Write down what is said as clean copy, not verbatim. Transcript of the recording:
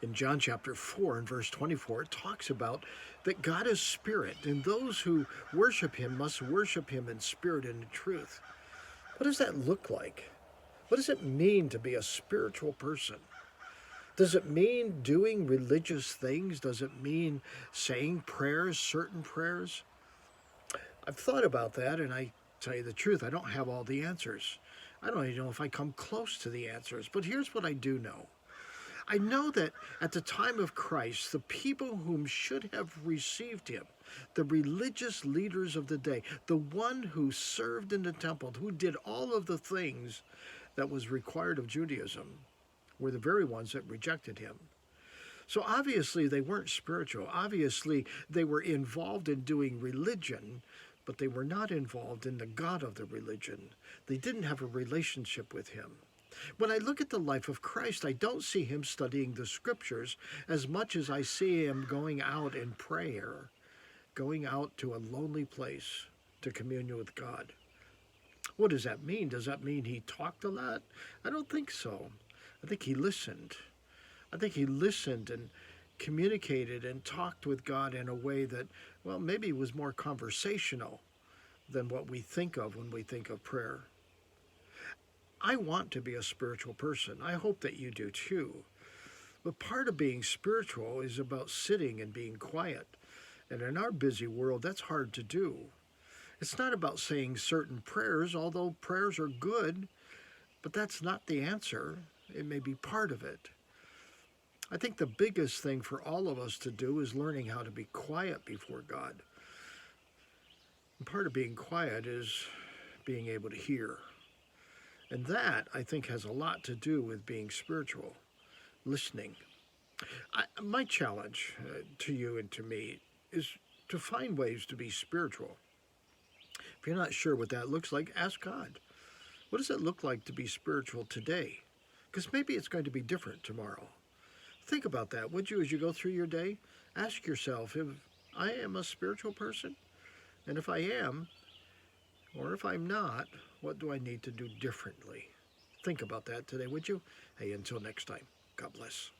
In John chapter 4 and verse 24, it talks about that God is spirit, and those who worship him must worship him in spirit and in truth. What does that look like? What does it mean to be a spiritual person? Does it mean doing religious things? Does it mean saying prayers, certain prayers? I've thought about that, and I tell you the truth, I don't have all the answers. I don't even know if I come close to the answers, but here's what I do know. I know that at the time of Christ, the people whom should have received him, the religious leaders of the day, the one who served in the temple, who did all of the things that was required of Judaism, were the very ones that rejected him. So obviously they weren't spiritual. Obviously they were involved in doing religion, but they were not involved in the God of the religion. They didn't have a relationship with him. When I look at the life of Christ, I don't see him studying the scriptures as much as I see him going out in prayer, going out to a lonely place to commune with God. What does that mean? Does that mean he talked a lot? I don't think so. I think he listened. I think he listened and communicated and talked with God in a way that, well, maybe was more conversational than what we think of when we think of prayer. I want to be a spiritual person. I hope that you do too. But part of being spiritual is about sitting and being quiet. And in our busy world, that's hard to do. It's not about saying certain prayers, although prayers are good, but that's not the answer. It may be part of it. I think the biggest thing for all of us to do is learning how to be quiet before God. And part of being quiet is being able to hear. And that, I think, has a lot to do with being spiritual, listening. My challenge to you and to me is to find ways to be spiritual. If you're not sure what that looks like, ask God. What does it look like to be spiritual today? Because maybe it's going to be different tomorrow. Think about that, would you, as you go through your day? Ask yourself if I am a spiritual person, and if I am, or if I'm not, what do I need to do differently? Think about that today, would you? Hey, until next time, God bless.